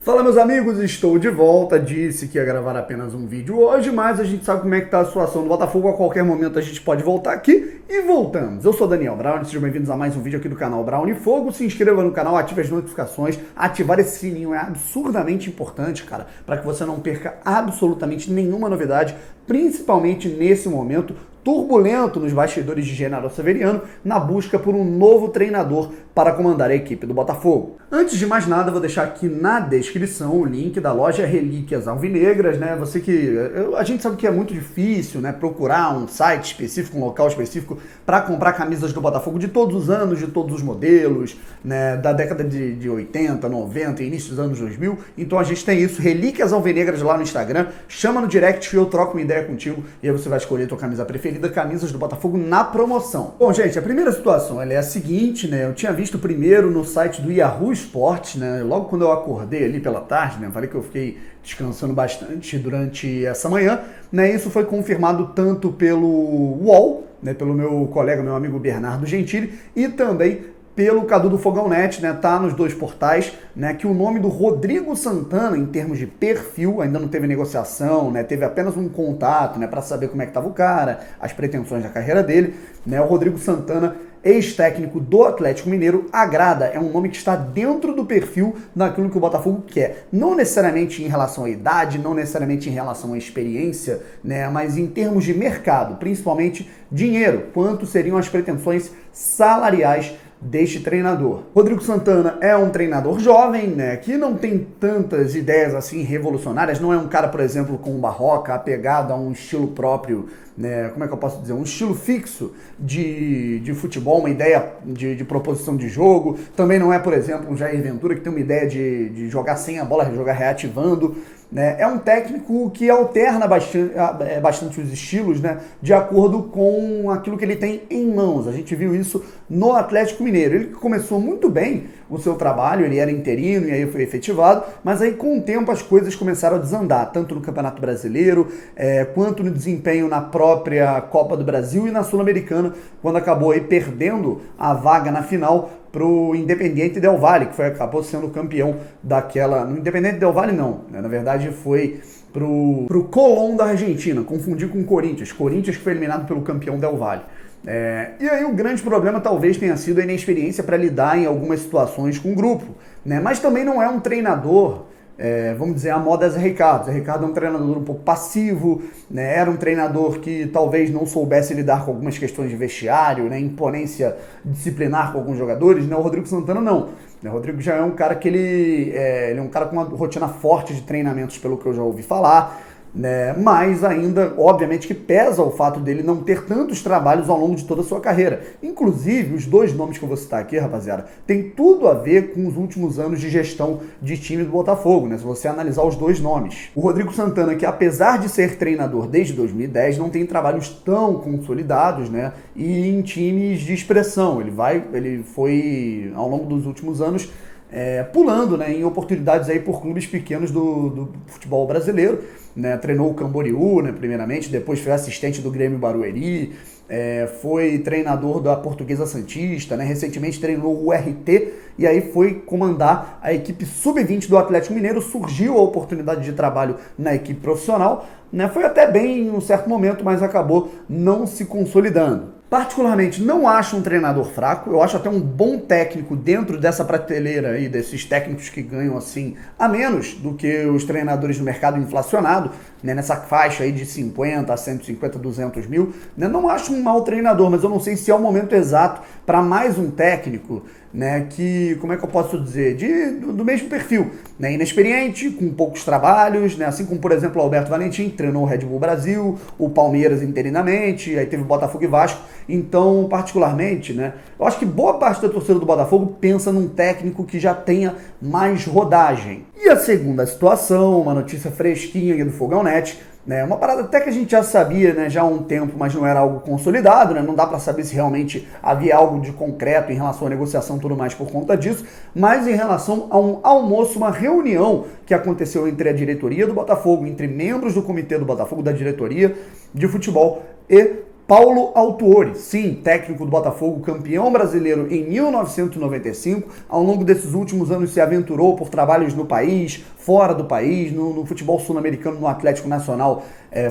Fala meus amigos, estou de volta, disse que ia gravar apenas um vídeo hoje, mas a gente sabe como é que tá a situação do Botafogo, a qualquer momento a gente pode voltar aqui e voltamos. Eu sou Daniel Brown, sejam bem-vindos a mais um vídeo aqui do canal Brown e Fogo, se inscreva no canal, ative as notificações, ativar esse sininho é absurdamente importante, cara, para que você não perca absolutamente nenhuma novidade, principalmente nesse momento turbulento nos bastidores de Genaro Severiano na busca por um novo treinador para comandar a equipe do Botafogo. Antes de mais nada, vou deixar aqui na descrição o link da loja Relíquias Alvinegras, né? Você que a gente sabe que é muito difícil, né, procurar um site específico, um local específico para comprar camisas do Botafogo de todos os anos, de todos os modelos, né, da década de 80, 90, início dos anos 2000. Então a gente tem isso, Relíquias Alvinegras lá no Instagram. Chama no direct que eu troco uma ideia contigo e aí você vai escolher a tua camisa preferida, camisas do Botafogo na promoção. Bom, gente, a primeira situação ela é a seguinte, né? Eu tinha visto primeiro no site do Yahoo Sports, né? Logo quando eu acordei ali pela tarde, né? Falei que eu fiquei descansando bastante durante essa manhã, né? Isso foi confirmado tanto pelo UOL, né? Pelo meu colega, meu amigo Bernardo Gentili, e também pelo Cadu do Fogão Net, né, tá nos dois portais, né, que o nome do Rodrigo Santana, em termos de perfil, ainda não teve negociação, né, teve apenas um contato, né, para saber como é que tava o cara, as pretensões da carreira dele, né, o Rodrigo Santana, ex-técnico do Atlético Mineiro, agrada, é um nome que está dentro do perfil daquilo que o Botafogo quer, não necessariamente em relação à idade, não necessariamente em relação à experiência, né, mas em termos de mercado, principalmente dinheiro, quanto seriam as pretensões salariais deste treinador. Rodrigo Santana é um treinador jovem, né, que não tem tantas ideias assim revolucionárias, não é um cara, por exemplo, com barroca, apegado a um estilo próprio, né, como é que eu posso dizer, um estilo fixo de futebol, uma ideia de proposição de jogo, também não é, por exemplo, um Jair Ventura que tem uma ideia de jogar sem a bola, jogar reativando, né? É um técnico que alterna bastante os estilos, né, de acordo com aquilo que ele tem em mãos. A gente viu isso no Atlético Mineiro. Ele começou muito bem o seu trabalho, ele era interino e aí foi efetivado, mas aí com o tempo as coisas começaram a desandar, tanto no Campeonato Brasileiro, quanto no desempenho na própria Copa do Brasil e na Sul-Americana, quando acabou aí perdendo a vaga na final para o Independiente Del Valle, que acabou sendo campeão daquela... No Independiente Del Valle não, né? Na verdade foi pro Colón da Argentina, confundi com o Corinthians. Corinthians que foi eliminado pelo campeão Del Valle. E aí o grande problema talvez tenha sido a inexperiência para lidar em algumas situações com o grupo, né? Mas também não é um treinador... vamos dizer, a moda Zé Ricardo. Zé Ricardo é um treinador um pouco passivo, né? Era um treinador que talvez não soubesse lidar com algumas questões de vestiário, né? Imponência disciplinar com alguns jogadores, né? O Rodrigo Santana não. O Rodrigo já é um cara que ele é um cara com uma rotina forte de treinamentos, pelo que eu já ouvi falar, né? Mas ainda, obviamente, que pesa o fato dele não ter tantos trabalhos ao longo de toda a sua carreira. Inclusive, os dois nomes que eu vou citar aqui, rapaziada, tem tudo a ver com os últimos anos de gestão de time do Botafogo, né? Se você analisar os dois nomes. O Rodrigo Santana, que apesar de ser treinador desde 2010, não tem trabalhos tão consolidados, né? E em times de expressão. Ele foi, ao longo dos últimos anos, pulando, né, em oportunidades aí por clubes pequenos do futebol brasileiro, né, treinou o Camboriú, né, primeiramente, depois foi assistente do Grêmio Barueri, foi treinador da Portuguesa Santista, né, recentemente treinou o RT e aí foi comandar a equipe sub-20 do Atlético Mineiro, surgiu a oportunidade de trabalho na equipe profissional, né, foi até bem em um certo momento, mas acabou não se consolidando. Particularmente, não acho um treinador fraco, eu acho até um bom técnico dentro dessa prateleira aí, desses técnicos que ganham assim, a menos do que os treinadores no mercado inflacionado, né, nessa faixa aí de 50 a 150, 200 mil, né, não acho um mau treinador, mas eu não sei se é o momento exato para mais um técnico, né, que, como é que eu posso dizer, do mesmo perfil, né, inexperiente, com poucos trabalhos, né, assim como, por exemplo, o Alberto Valentim, treinou o Red Bull Brasil, o Palmeiras interinamente, aí teve o Botafogo e Vasco. Então, particularmente, né, eu acho que boa parte da torcida do Botafogo pensa num técnico que já tenha mais rodagem. E a segunda situação, uma notícia fresquinha do Fogão Net, né, uma parada até que a gente já sabia, né, já há um tempo, mas não era algo consolidado, né, não dá para saber se realmente havia algo de concreto em relação à negociação e tudo mais por conta disso, mas em relação a um almoço, uma reunião que aconteceu entre a diretoria do Botafogo, entre membros do comitê do Botafogo, da diretoria de futebol e Paulo Autuori, sim, técnico do Botafogo, campeão brasileiro em 1995, ao longo desses últimos anos se aventurou por trabalhos no país, fora do país, no futebol sul-americano, no Atlético Nacional,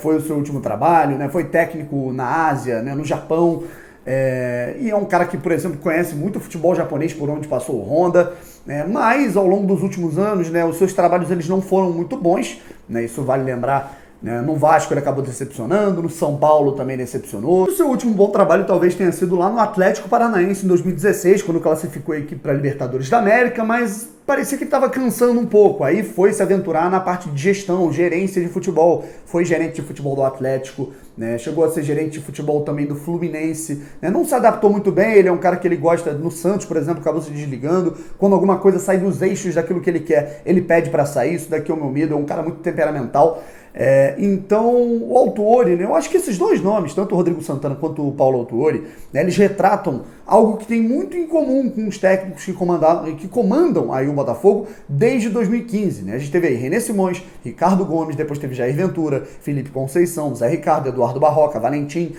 foi o seu último trabalho, né? Foi técnico na Ásia, né? No Japão, e é um cara que, por exemplo, conhece muito o futebol japonês por onde passou o Honda, mas ao longo dos últimos anos, né, os seus trabalhos eles não foram muito bons, né? Isso vale lembrar. No Vasco ele acabou decepcionando, no São Paulo também decepcionou. O seu último bom trabalho talvez tenha sido lá no Atlético Paranaense em 2016, quando classificou a equipe para a Libertadores da América, mas parecia que estava cansando um pouco. Aí foi se aventurar na parte de gestão, gerência de futebol. Foi gerente de futebol do Atlético, né? Chegou a ser gerente de futebol também do Fluminense. Né? Não se adaptou muito bem, ele é um cara que ele gosta, no Santos, por exemplo, acabou se desligando. Quando alguma coisa sai dos eixos daquilo que ele quer, ele pede para sair. Isso daqui é o meu medo, é um cara muito temperamental. Então, o Autuori, né, eu acho que esses dois nomes, tanto o Rodrigo Santana quanto o Paulo Autuori, né, eles retratam algo que tem muito em comum com os técnicos que comandam aí o Botafogo desde 2015. Né? A gente teve aí René Simões, Ricardo Gomes, depois teve Jair Ventura, Felipe Conceição, Zé Ricardo, Eduardo Barroca, Valentim.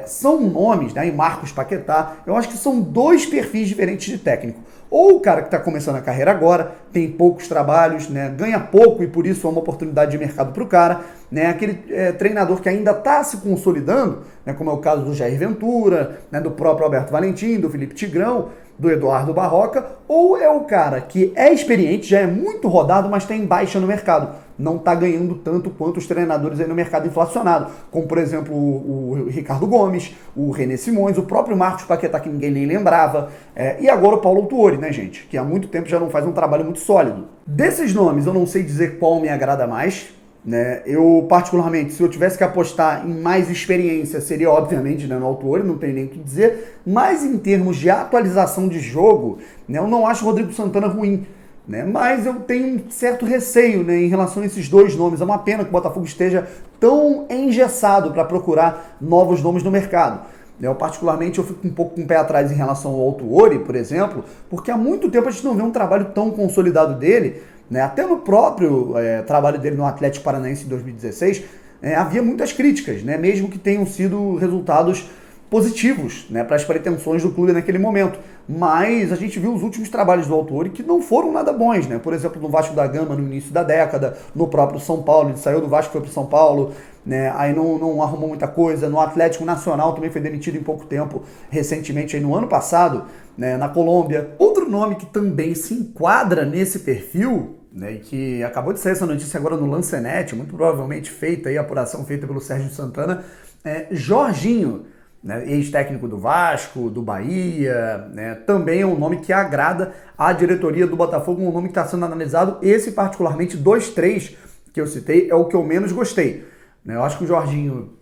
São nomes, né, e Marcos Paquetá, eu acho que são dois perfis diferentes de técnico. Ou o cara que está começando a carreira agora, tem poucos trabalhos, né, ganha pouco e por isso é uma oportunidade de mercado para o cara, né, aquele treinador que ainda está se consolidando, né, como é o caso do Jair Ventura, né, do próprio Alberto Valentim, do Felipe Tigrão, do Eduardo Barroca, ou é o cara que é experiente, já é muito rodado, mas está em baixa no mercado. Não está ganhando tanto quanto os treinadores aí no mercado inflacionado, como por exemplo o Ricardo Gomes, o René Simões, o próprio Marcos Paquetá, que ninguém nem lembrava, e agora o Paulo Autuori, né, gente, que há muito tempo já não faz um trabalho muito sólido. Desses nomes, eu não sei dizer qual me agrada mais, né? Eu, particularmente, se eu tivesse que apostar em mais experiência, seria obviamente, né, no Autuori, não tem nem o que dizer, mas em termos de atualização de jogo, né, eu não acho o Rodrigo Santana ruim, né, mas eu tenho um certo receio, né, em relação a esses dois nomes. É uma pena que o Botafogo esteja tão engessado para procurar novos nomes no mercado. Eu, particularmente, eu fico um pouco com o pé atrás em relação ao Autuori, por exemplo, porque há muito tempo a gente não vê um trabalho tão consolidado dele, né? Até no próprio trabalho dele no Atlético Paranaense em 2016, havia muitas críticas, né? Mesmo que tenham sido resultados positivos, né, para as pretensões do clube naquele momento. Mas a gente viu os últimos trabalhos do Autuori que não foram nada bons, né? Por exemplo, no Vasco da Gama no início da década, no próprio São Paulo, ele saiu do Vasco e foi para o São Paulo, né? Aí não arrumou muita coisa. No Atlético Nacional também foi demitido em pouco tempo, recentemente, aí no ano passado, né, na Colômbia. Outro nome que também se enquadra nesse perfil, né, e que acabou de sair essa notícia agora no Lancenet, muito provavelmente feita aí, a apuração feita pelo Sérgio Santana, Jorginho, né, ex-técnico do Vasco, do Bahia, né, também é um nome que agrada a diretoria do Botafogo, um nome que está sendo analisado. Esse particularmente, 2-3 que eu citei, é o que eu menos gostei. Né, eu acho que o Jorginho,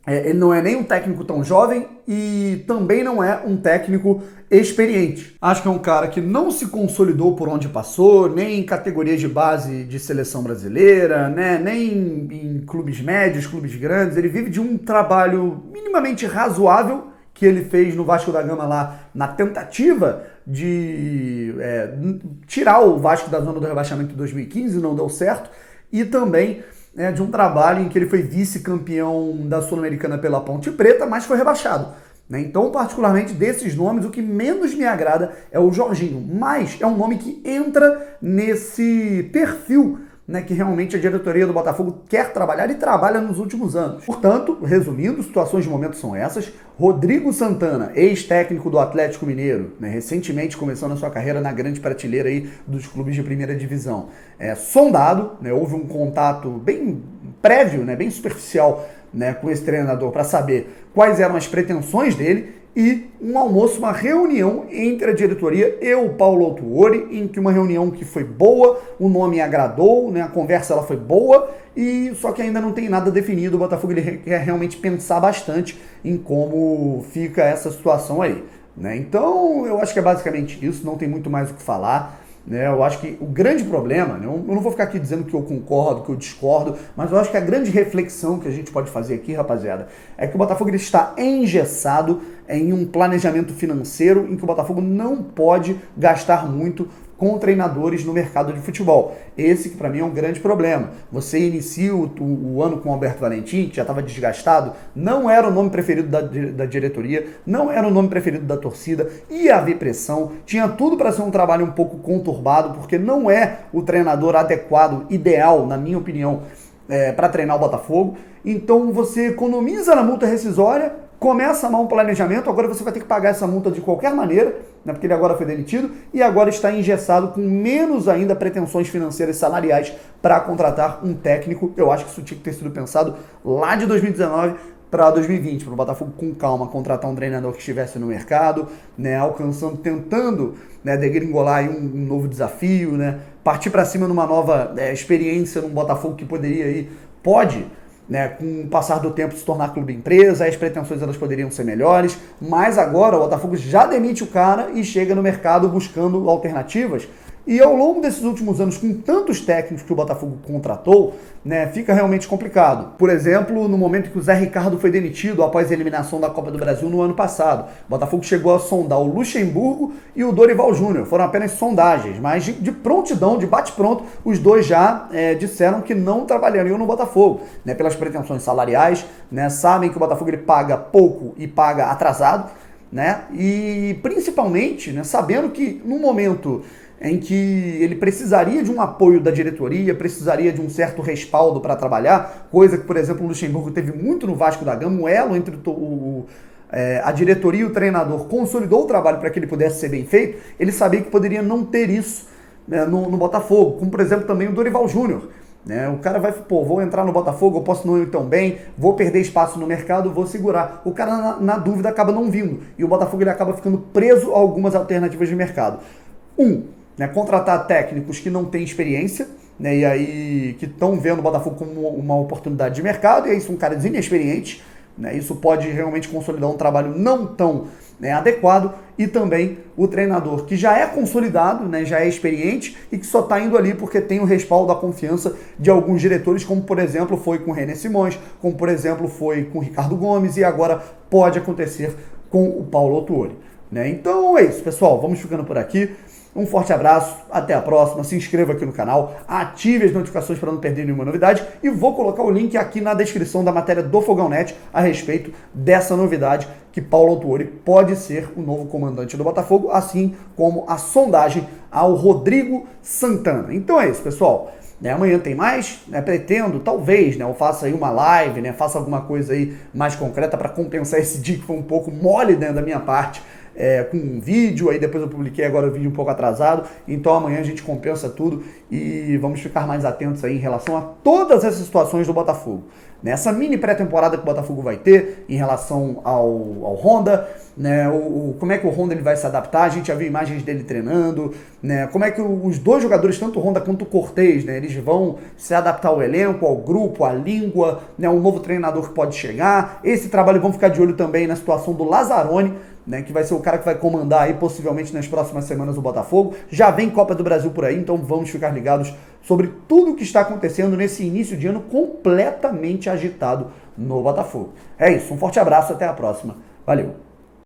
ele não é nem um técnico tão jovem e também não é um técnico experiente. Acho que é um cara que não se consolidou por onde passou, nem em categorias de base de seleção brasileira, né, nem em clubes médios, clubes grandes. Ele vive de um trabalho minimamente razoável que ele fez no Vasco da Gama lá, na tentativa de tirar o Vasco da zona do rebaixamento em 2015, não deu certo, e também de um trabalho em que ele foi vice-campeão da Sul-Americana pela Ponte Preta, mas foi rebaixado. Então, particularmente desses nomes, o que menos me agrada é o Jorginho, mas é um nome que entra nesse perfil, né, que realmente a diretoria do Botafogo quer trabalhar e trabalha nos últimos anos. Portanto, resumindo, situações de momento são essas. Rodrigo Santana, ex-técnico do Atlético Mineiro, né, recentemente começando a sua carreira na grande prateleira aí dos clubes de primeira divisão. Sondado, né, houve um contato bem prévio, né, bem superficial, né, com esse treinador para saber quais eram as pretensões dele, e um almoço, uma reunião entre a diretoria e o Paulo Autuori, em que uma reunião que foi boa, o nome agradou, né, a conversa ela foi boa, e só que ainda não tem nada definido. O Botafogo ele quer realmente pensar bastante em como fica essa situação aí, né? Então eu acho que é basicamente isso, não tem muito mais o que falar. Eu acho que o grande problema, eu não vou ficar aqui dizendo que eu concordo, que eu discordo, mas eu acho que a grande reflexão que a gente pode fazer aqui, rapaziada, é que o Botafogo ele está engessado em um planejamento financeiro em que o Botafogo não pode gastar muito com treinadores no mercado de futebol. Esse que para mim é um grande problema. Você inicia o ano com o Alberto Valentim, que já estava desgastado, não era o nome preferido da diretoria, não era o nome preferido da torcida, ia haver pressão, tinha tudo para ser um trabalho um pouco conturbado, porque não é o treinador adequado, ideal, na minha opinião, para treinar o Botafogo. Então você economiza na multa rescisória, começa a mau planejamento, agora você vai ter que pagar essa multa de qualquer maneira, né, porque ele agora foi demitido e agora está engessado com menos ainda pretensões financeiras salariais para contratar um técnico. Eu acho que isso tinha que ter sido pensado lá de 2019 para 2020, para o Botafogo com calma contratar um treinador que estivesse no mercado, né, alcançando, tentando, né, degringolar aí um novo desafio, né, partir para cima numa nova experiência num Botafogo que poderia aí, pode, né, com o passar do tempo se tornar clube empresa, as pretensões elas poderiam ser melhores, mas agora o Botafogo já demite o cara e chega no mercado buscando alternativas. E ao longo desses últimos anos, com tantos técnicos que o Botafogo contratou, né, fica realmente complicado. Por exemplo, no momento que o Zé Ricardo foi demitido após a eliminação da Copa do Brasil no ano passado, o Botafogo chegou a sondar o Luxemburgo e o Dorival Júnior. Foram apenas sondagens, mas de prontidão, de bate-pronto, os dois já disseram que não trabalhariam no Botafogo, né, pelas pretensões salariais, né, sabem que o Botafogo ele paga pouco e paga atrasado, né, e principalmente, né, sabendo que no momento em que ele precisaria de um apoio da diretoria, precisaria de um certo respaldo para trabalhar, coisa que, por exemplo, o Luxemburgo teve muito no Vasco da Gama, um elo entre a diretoria e o treinador consolidou o trabalho para que ele pudesse ser bem feito, ele sabia que poderia não ter isso, né, no Botafogo, como, por exemplo, também o Dorival Júnior. Né? O cara vai, vou entrar no Botafogo, eu posso não ir tão bem, vou perder espaço no mercado, vou segurar. O cara, na dúvida, acaba não vindo, e o Botafogo ele acaba ficando preso a algumas alternativas de mercado. Né, contratar técnicos que não têm experiência, né, e aí que estão vendo o Botafogo como uma oportunidade de mercado, e aí são caras inexperientes, né, isso pode realmente consolidar um trabalho não tão, né, adequado, e também o treinador que já é consolidado, né, já é experiente e que só está indo ali porque tem o respaldo da confiança de alguns diretores, como por exemplo foi com o René Simões, como por exemplo foi com o Ricardo Gomes e agora pode acontecer com o Paulo Autuori. Né? Então é isso, pessoal, vamos ficando por aqui. Um forte abraço, até a próxima, se inscreva aqui no canal, ative as notificações para não perder nenhuma novidade e vou colocar o link aqui na descrição da matéria do Fogão Net a respeito dessa novidade que Paulo Autuori pode ser o novo comandante do Botafogo, assim como a sondagem ao Rodrigo Santana. Então é isso, pessoal. Amanhã tem mais, né? Pretendo, talvez, né, eu faça aí uma live, né, faça alguma coisa aí mais concreta para compensar esse dia que foi um pouco mole, né, da minha parte, com um vídeo, aí depois eu publiquei agora o vídeo um pouco atrasado, então amanhã a gente compensa tudo e vamos ficar mais atentos aí em relação a todas essas situações do Botafogo. Nessa mini pré-temporada que o Botafogo vai ter em relação ao Honda, né, como é que o Honda ele vai se adaptar, a gente já viu imagens dele treinando, né, como é que os dois jogadores, tanto o Honda quanto o Cortez, né, eles vão se adaptar ao elenco, ao grupo, à língua, né, um novo treinador que pode chegar. Esse trabalho vamos ficar de olho também na situação do Lazzaroni, né, que vai ser o cara que vai comandar aí possivelmente nas próximas semanas o Botafogo. Já vem Copa do Brasil por aí, então vamos ficar ligados sobre tudo o que está acontecendo nesse início de ano completamente agitado no Botafogo. É isso, um forte abraço, até a próxima. Valeu!